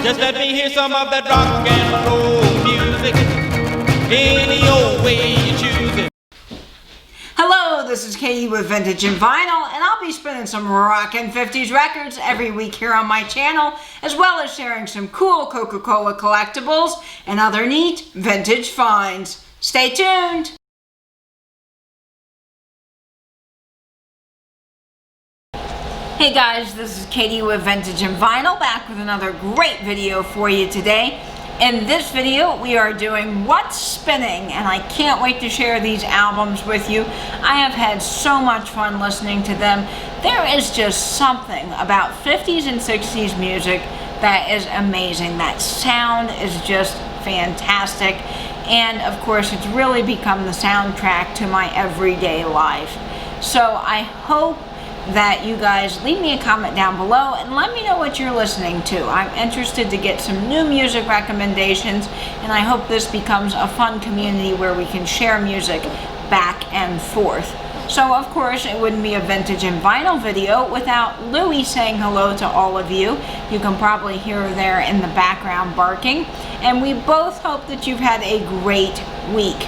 Just let me hear some of that rock and roll music. Any old way you choose it. Hello, this is Katie with Vintage and Vinyl, and I'll be spinning some rockin' 50s records every week here on my channel, as well as sharing some cool Coca-Cola collectibles and other neat vintage finds. Stay tuned! Hey guys, this is Katie with Vintage and Vinyl, back with another great video for you today. In this video, we are doing What's Spinning, and I can't wait to share these albums with you. I have had so much fun listening to them. There is just something about 50s and 60s music that is amazing. That sound is just fantastic, and of course, it's really become the soundtrack to my everyday life. So I hope that you guys leave me a comment down below and let me know what you're listening to. I'm interested to get some new music recommendations, and I hope this becomes a fun community where we can share music back and forth. So of course it wouldn't be a Vintage and Vinyl video without Louie saying hello to all of you. You can probably hear her there in the background barking, and we both hope that you've had a great week.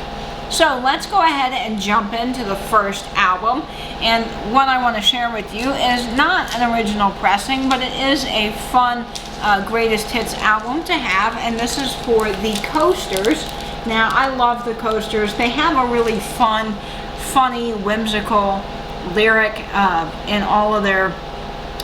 So let's go ahead and jump into the first album, and what I want to share with you is not an original pressing, but it is a fun greatest hits album to have, and this is for the Coasters. Now I love the Coasters. They have a really fun, funny, whimsical lyric in all of their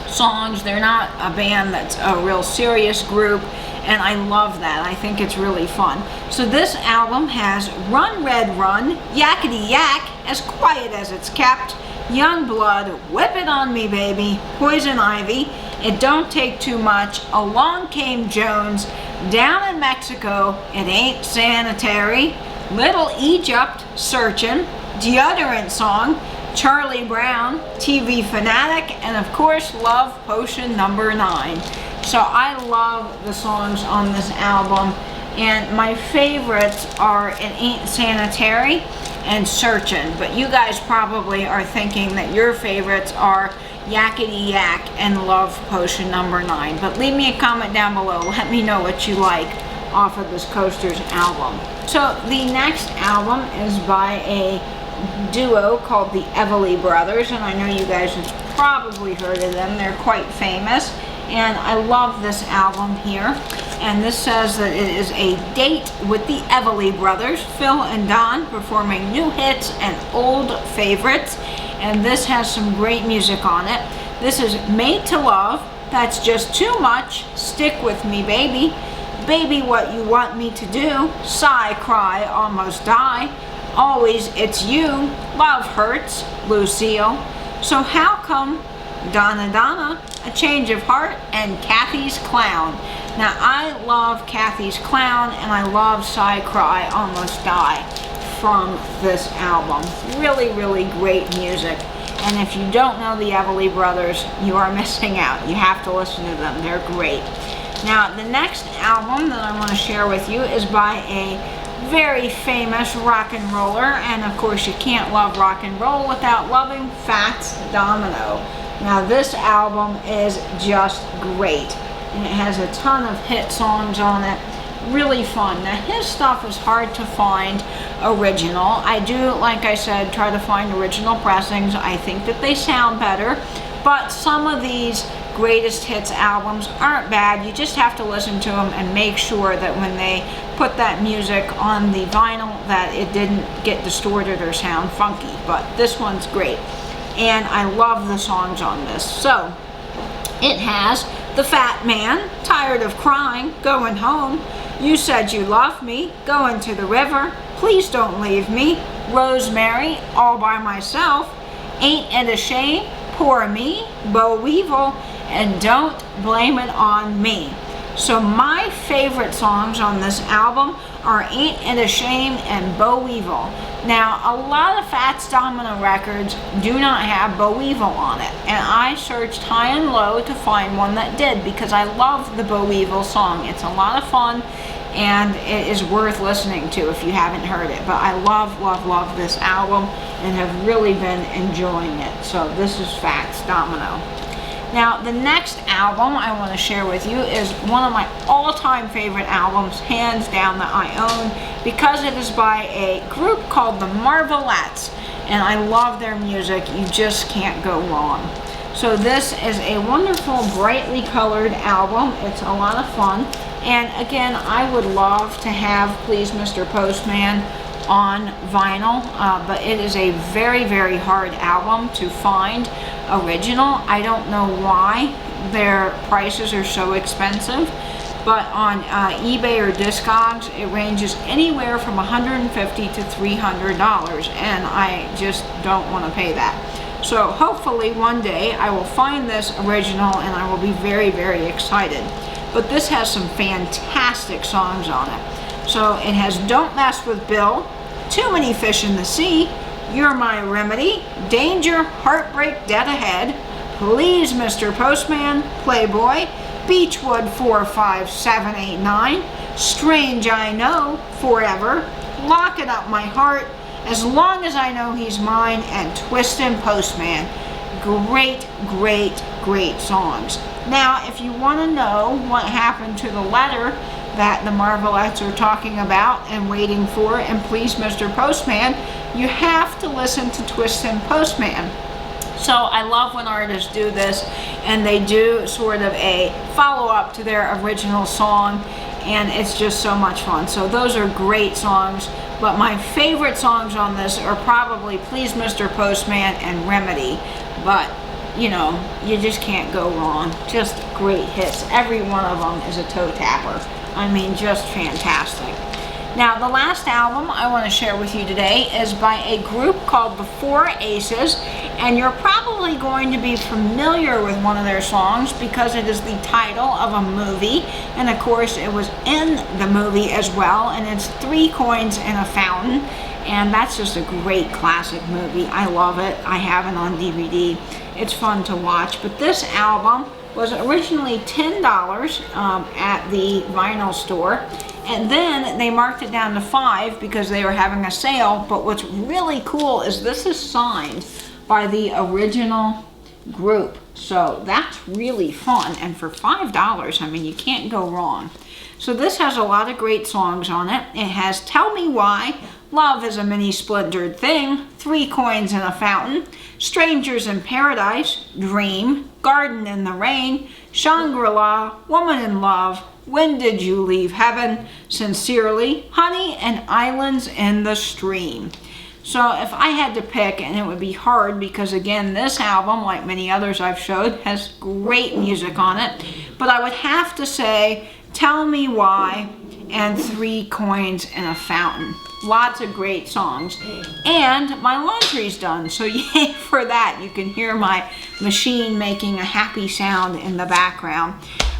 songs. They're not a band that's a real serious group, and I love that. I think it's really fun. So this album has Run Red Run, Yakety Yak, As Quiet as It's Kept, Young Blood, Whip It on Me Baby, Poison Ivy, It Don't Take Too Much, Along Came Jones, Down in Mexico, It Ain't Sanitary, Little Egypt, Searchin', Deodorant Song, Charlie Brown, TV Fanatic, and of course Love Potion number 9. So I love the songs on this album, and my favorites are It Ain't Sanitary and Searchin', but you guys probably are thinking that your favorites are Yakety Yak and Love Potion number 9. But leave me a comment down below. Let me know what you like off of this Coasters album. So the next album is by a duo called the Everly Brothers, and I know you guys have probably heard of them. They're quite famous, and I love this album here. And this says that it is a date with the Everly Brothers, Phil and Don, performing new hits and old favorites. And this has some great music on it. This is Made to Love, That's Just Too Much, Stick With Me Baby, Baby What You Want Me to Do, Sigh, Cry, Almost Die, Always It's You, Love Hurts, Lucille, So How Come, Donna Donna, A Change of Heart, and Kathy's Clown. Now I love Kathy's Clown, and I love Sigh, Cry, Almost Die from this album. Really, really great music. And if you don't know the Everly Brothers, you are missing out. You have to listen to them. They're great. Now the next album that I want to share with you is by a very famous rock and roller, and of course you can't love rock and roll without loving Fats Domino. Now this album is just great, and it has a ton of hit songs on it. Really fun. Now his stuff is hard to find original. I do, like I said, try to find original pressings. I think that they sound better, but some of these greatest hits albums aren't bad. You just have to listen to them and make sure that when they put that music on the vinyl that it didn't get distorted or sound funky. But this one's great, and I love the songs on this. So it has The Fat Man, Tired of Crying, Going Home, You Said You Love Me, Going to the River, Please Don't Leave Me, Rosemary, All by Myself, Ain't It a Shame, Poor Me, Bo Weevil, and Don't Blame It on Me. So my favorite songs on this album are Ain't It a Shame and Bo Weevil. Now a lot of Fats Domino records do not have Bo Weevil on it, and I searched high and low to find one that did, because I love the Bo Weevil song. It's a lot of fun, and it is worth listening to if you haven't heard it. But I love, love, love this album and have really been enjoying it. So this is Fats Domino. Now, the next album I want to share with you is one of my all-time favorite albums, hands down, that I own, because it is by a group called the Marvelettes, and I love their music. You just can't go wrong. So this is a wonderful, brightly colored album. It's a lot of fun. And again, I would love to have Please Mr. Postman on vinyl, but it is a very, very hard album to find original. I don't know why their prices are so expensive, but on eBay or Discogs, it ranges anywhere from $150 to $300, and I just don't want to pay that. So hopefully one day I will find this original and I will be very, very excited. But this has some fantastic songs on it. So it has Don't Mess with Bill, Too Many Fish in the Sea, You're My Remedy, Danger, Heartbreak, Dead Ahead, Please Mr. Postman, Playboy, Beechwood 4, 5, 7, 8, 9, Strange I Know, Forever, Lock It Up My Heart, As Long As I Know He's Mine, and Twistin' Postman. Great, great, great songs. Now, if you want to know what happened to the letter that the Marvelettes are talking about and waiting for, and Please Mr. Postman, you have to listen to Twistin' Postman. So I love when artists do this, and they do sort of a follow-up to their original song, and it's just so much fun. So those are great songs, but my favorite songs on this are probably Please Mr. Postman and Remedy. But you know, you just can't go wrong. Just great hits. Every one of them is a toe tapper. I mean, just fantastic. Now, the last album I want to share with you today is by a group called the Four Aces, and you're probably going to be familiar with one of their songs because it is the title of a movie, and of course it was in the movie as well, and it's Three Coins in a Fountain, and that's just a great classic movie. I love it. I have it on DVD. It's fun to watch. But this album was originally $10 at the vinyl store, and then they marked it down to $5 because they were having a sale. But what's really cool is this is signed by the original group, so that's really fun. And for $5, I mean, you can't go wrong. So this has a lot of great songs on it. It has Tell Me Why, Love is a Many Splintered Thing, Three Coins in a Fountain, Strangers in Paradise, Dream, Garden in the Rain, Shangri-La, Woman in Love, When Did You Leave Heaven, Sincerely, Honey, and Islands in the Stream. So if I had to pick, and it would be hard because again, this album, like many others I've showed, has great music on it, but I would have to say Tell Me Why and Three Coins in a Fountain. Lots of great songs. And my laundry's done, so yay for that. You can hear my machine making a happy sound in the background.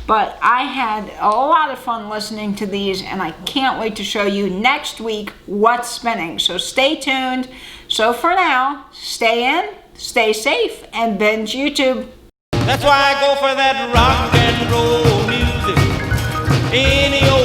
But I had a lot of fun listening to these, and I can't wait to show you next week what's spinning. So stay tuned. So for now, stay in, stay safe, and binge YouTube. That's why I go for that rock and roll music. Any old